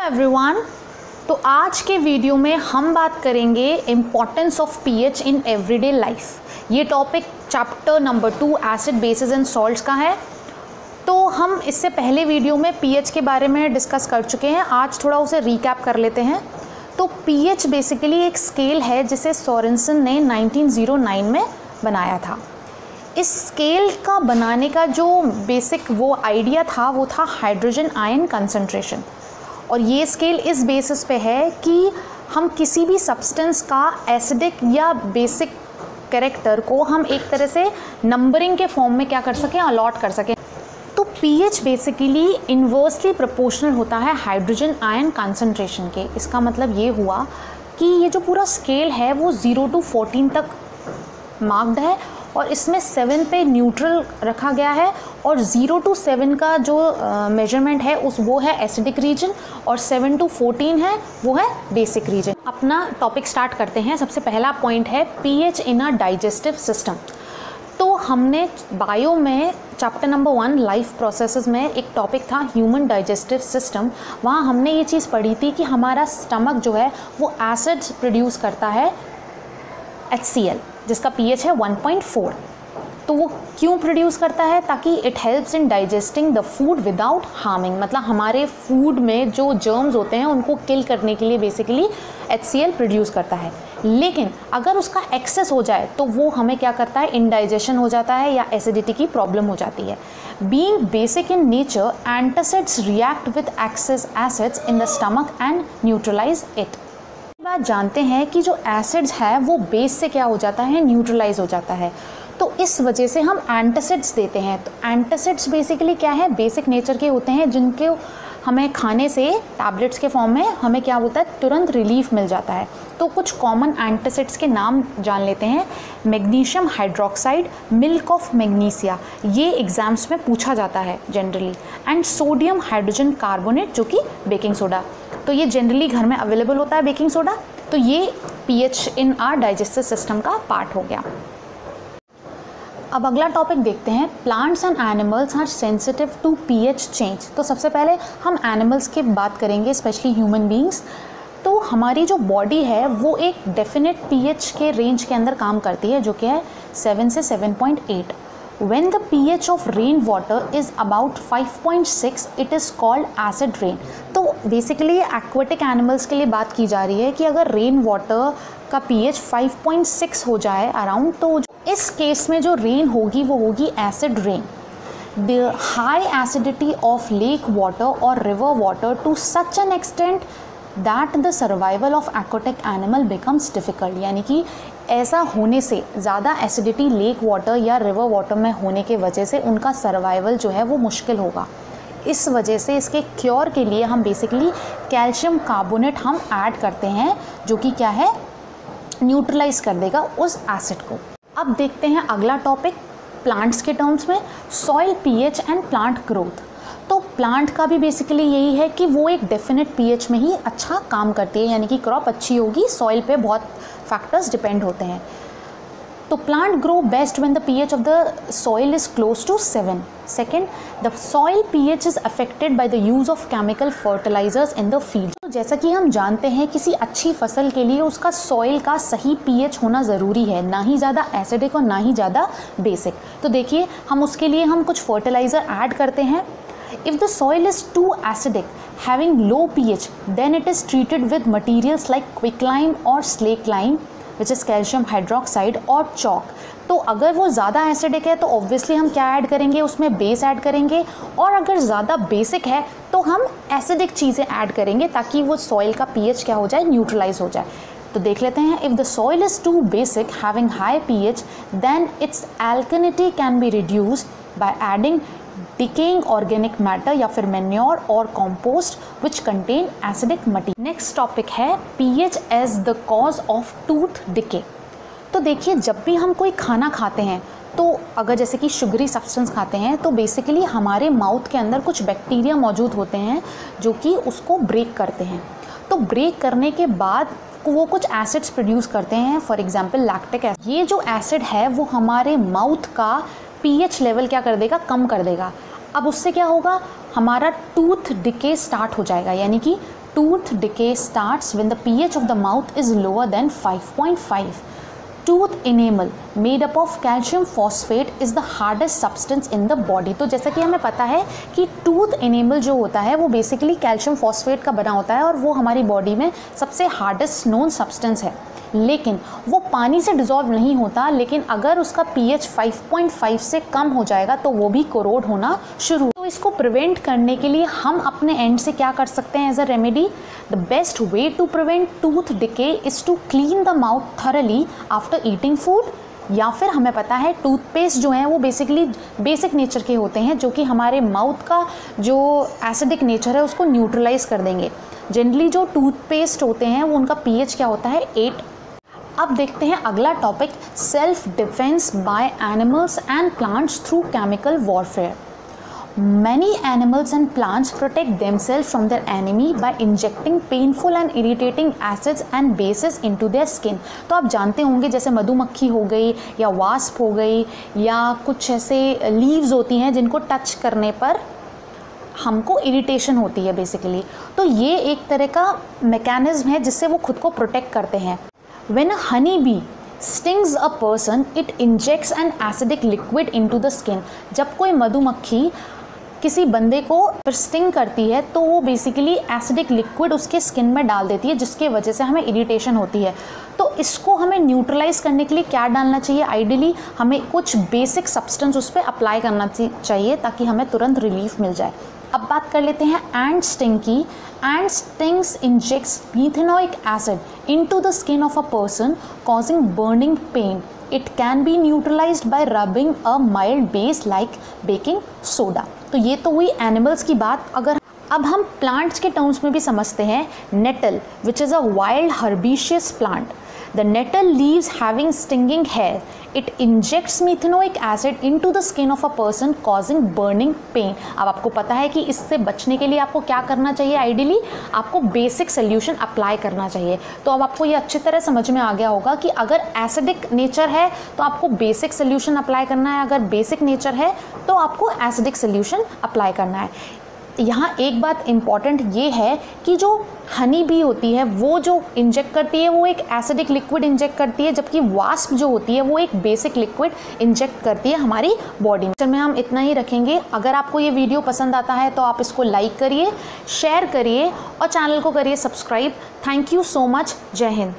Everyone, तो आज के वीडियो में हम बात करेंगे importance of pH in everyday life. ये topic chapter number 2 acid bases and salts का है। तो हम इससे पहले वीडियो में पीएच के बारे में डिस्कस कर चुके हैं, आज थोड़ा उसे रिकैप कर लेते हैं। तो पीएच बेसिकली एक स्केल है जिसे सोरेनसन ने 1909 में बनाया था। इस स्केल का बनाने का जो बेसिक वो आइडिया था वो था हाइड्रोजन आयन कंसंट्रेशन। और ये स्केल इस बेसिस पे है कि हम किसी भी सब्सटेंस का एसिडिक या बेसिक कैरेक्टर को हम एक तरह से नंबरिंग के फॉर्म में क्या कर सकें, अलॉट कर सकें। तो पीएच बेसिकली इन्वर्सली प्रोपोर्शनल होता है हाइड्रोजन आयन कंसंट्रेशन के। इसका मतलब ये हुआ कि ये जो पूरा स्केल है वो 0 to 14 तक मार्क्ड है और इसमें 7 पे न्यूट्रल रखा गया है और 0 to 7 का जो मेजरमेंट है वो है एसिडिक रीजन और 7 to 14 है वो है बेसिक रीजन। अपना टॉपिक स्टार्ट करते हैं। सबसे पहला पॉइंट है pH in a digestive system. तो हमने बायो में चैप्टर नंबर 1 लाइफ प्रोसेसेस में एक टॉपिक था ह्यूमन डाइजेस्टिव सिस्टम। वहाँ हमने ये चीज़ पढ़ी थी कि हमारा स्टमक जो है वो एसिड्स प्रोड्यूस करता है HCl जिसका pH है 1.4। तो वो क्यों प्रोड्यूस करता है? ताकि it helps in digesting the food without harming, मतलब हमारे फूड में जो जर्म्स होते हैं उनको किल करने के लिए बेसिकली HCl प्रोड्यूस करता है। लेकिन अगर उसका एक्सेस हो जाए तो वो हमें क्या करता है, इनडाइजेशन हो जाता है या एसिडिटी की प्रॉब्लम हो जाती है। Being basic in nature, antacids react with excess acids in the stomach and neutralise it. बात जानते हैं कि जो एसिड्स है वो बेस से क्या हो जाता है, न्यूट्रलाइज हो जाता है। तो इस वजह से हम एंटासिड्स देते हैं। तो एंटासिड्स बेसिकली क्या है, बेसिक नेचर के होते हैं जिनके हमें खाने से टैबलेट्स के फॉर्म में हमें क्या होता है, तुरंत रिलीफ मिल जाता है। तो कुछ कॉमन एंटासिड्स के नाम जान लेते हैं। मैग्नीशियम हाइड्रोक्साइड, मिल्क ऑफ मैग्नीसिया, ये एग्जाम्स में पूछा जाता है generally. And sodium hydrogen carbonate जो कि बेकिंग सोडा, तो ये जनरली घर में अवेलेबल होता है बेकिंग सोडा। तो ये pH in our digestive system का पार्ट हो गया। अब अगला टॉपिक देखते हैं, plants and animals are sensitive to pH change. तो सबसे पहले हम एनिमल्स की बात करेंगे, स्पेशली ह्यूमन बींग्स। तो हमारी जो बॉडी है वो एक डेफिनेट पीएच के रेंज के अंदर काम करती है जो कि है 7 से 7.8। When the pH of rain water is about 5.6, it is called acid rain। तो बेसिकली एक्वेटिक एनिमल्स के लिए बात की जा रही है कि अगर रेन वाटर का pH 5.6 हो जाए अराउंड, तो इस केस में जो रेन होगी वो होगी acid rain. The high acidity of lake water or river water to such an extent that the survival of aquatic animal becomes difficult। यानी कि ऐसा होने से, ज़्यादा एसिडिटी लेक वाटर या रिवर वाटर में होने के वजह से उनका सर्वाइवल जो है वो मुश्किल होगा। इस वजह से इसके क्योर के लिए हम बेसिकली कैल्शियम कार्बोनेट हम ऐड करते हैं जो कि क्या है, न्यूट्रलाइज कर देगा उस एसिड को। अब देखते हैं अगला टॉपिक प्लांट्स के टर्म्स में, soil pH and plant growth. तो प्लांट का भी बेसिकली यही है कि वो एक डेफिनेट पीएच में ही अच्छा काम करती है, यानी कि क्रॉप अच्छी होगी। सॉइल पे बहुत फैक्टर्स डिपेंड होते हैं। तो plant grow best when the pH of the soil is close to 7। Second, the soil pH is affected by the use of chemical fertilisers in the field. तो जैसा कि हम जानते हैं किसी अच्छी फसल के लिए उसका सॉइल का सही पीएच होना ज़रूरी है, ना ही ज़्यादा एसिडिक और ना ही ज़्यादा बेसिक। तो देखिए हम उसके लिए हम कुछ फर्टिलाइज़र ऐड करते हैं। If the soil is too acidic, having low pH, then it is treated with materials like quicklime or slake lime, which is calcium hydroxide और chalk। तो अगर वो ज़्यादा एसिडिक है तो ऑब्वियसली हम क्या ऐड करेंगे, उसमें बेस ऐड करेंगे। और अगर ज़्यादा बेसिक है तो हम एसिडिक चीज़ें ऐड करेंगे ताकि वो सॉइल का pH क्या हो जाए, न्यूट्रलाइज हो जाए। तो देख लेते हैं, if the soil is too basic having high pH, then its alkalinity can be reduced by adding decaying organic matter या फिर manure और compost which contain acidic material। Next topic है pH as the cause of tooth decay। तो देखिए जब भी हम कोई खाना खाते हैं तो अगर जैसे कि शुगरी सब्सटेंस खाते हैं तो बेसिकली हमारे माउथ के अंदर कुछ बैक्टीरिया मौजूद होते हैं जो कि उसको ब्रेक करते हैं। तो ब्रेक करने के बाद वो कुछ एसिड्स प्रोड्यूस करते हैं, फॉर एग्जांपल लैक्टिक एसिड। ये जो एसिड है वो हमारे माउथ का पीएच लेवल क्या कर देगा, कम कर देगा। अब उससे क्या होगा, हमारा टूथ डिके स्टार्ट हो जाएगा, यानी कि tooth decay starts when the pH of the mouth is lower than 5.5. Tooth enamel made up of calcium phosphate is the hardest substance in the body. तो जैसा कि हमें पता है कि टूथ इनेमल जो होता है वो बेसिकली कैल्शियम फॉस्फेट का बना होता है और वो हमारी बॉडी में सबसे हार्डेस्ट नोन सब्सटेंस है, लेकिन वो पानी से डिज़ोल्व नहीं होता। लेकिन अगर उसका pH 5.5 से कम हो जाएगा तो वो भी कोरोड होना शुरू। तो इसको प्रिवेंट करने के लिए हम अपने एंड से क्या कर सकते हैं as a remedy? The best way to prevent tooth decay is to clean the mouth thoroughly after eating food, या फिर हमें पता है टूथपेस्ट जो हैं वो बेसिकली बेसिक नेचर के होते हैं जो कि हमारे माउथ का जो एसिडिक नेचर है उसको न्यूट्रलाइज कर देंगे। जनरली जो टूथपेस्ट होते हैं वो उनका pH क्या होता है? 8। अब देखते हैं अगला topic, self defence by animals and plants through chemical warfare. Many animals and plants protect themselves from their enemy by injecting painful and irritating acids and bases into their skin। तो आप जानते होंगे जैसे मधुमक्खी हो गई या वास्प हो गई या कुछ ऐसे लीव्स होती हैं जिनको टच करने पर हमको इरिटेशन होती है बेसिकली। तो ये एक तरह का मैकेनिज्म है जिससे वो खुद को प्रोटेक्ट करते हैं। When a honeybee stings a person, it injects an acidic liquid into the skin। जब कोई मधुमक्खी किसी बंदे को स्टिंग करती है तो वो बेसिकली एसिडिक लिक्विड उसके स्किन में डाल देती है जिसके वजह से हमें इरिटेशन होती है। तो इसको हमें न्यूट्रलाइज करने के लिए क्या डालना चाहिए? आइडियली हमें कुछ बेसिक सब्सटेंस उस पर अप्लाई करना चाहिए ताकि हमें तुरंत रिलीफ मिल जाए। अब बात कर लेते हैं एंट स्टिंग की। Ant stings injects methanoic acid into the skin of a person causing burning pain. It can be neutralised by rubbing a mild base like baking soda. तो ये तो हुई एनिमल्स की बात। अगर अब हम प्लांट्स के टर्म्स में भी समझते हैं, nettle which is a wild herbaceous plant. The nettle leaves having stinging hair, it injects methanoic acid into the skin of a person causing burning pain. अब आपको पता है कि इससे बचने के लिए आपको क्या करना चाहिए? आइडियली आपको बेसिक सोल्यूशन अप्लाई करना चाहिए। तो अब आपको ये अच्छी तरह समझ में आ गया होगा कि अगर एसिडिक नेचर है तो आपको बेसिक सोल्यूशन अप्लाई करना है, अगर बेसिक नेचर है तो आपको एसिडिक सोल्यूशन अप्लाई करना है। यहाँ एक बात इम्पॉर्टेंट ये है कि जो हनी बी होती है वो जो इंजेक्ट करती है वो एक एसिडिक लिक्विड इंजेक्ट करती है, जबकि वास्प जो होती है वो एक बेसिक लिक्विड इंजेक्ट करती है हमारी बॉडी में। चलिए हम इतना ही रखेंगे। अगर आपको ये वीडियो पसंद आता है तो आप इसको लाइक करिए, शेयर करिए और चैनल को करिए subscribe. Thank you so much. जय हिंद।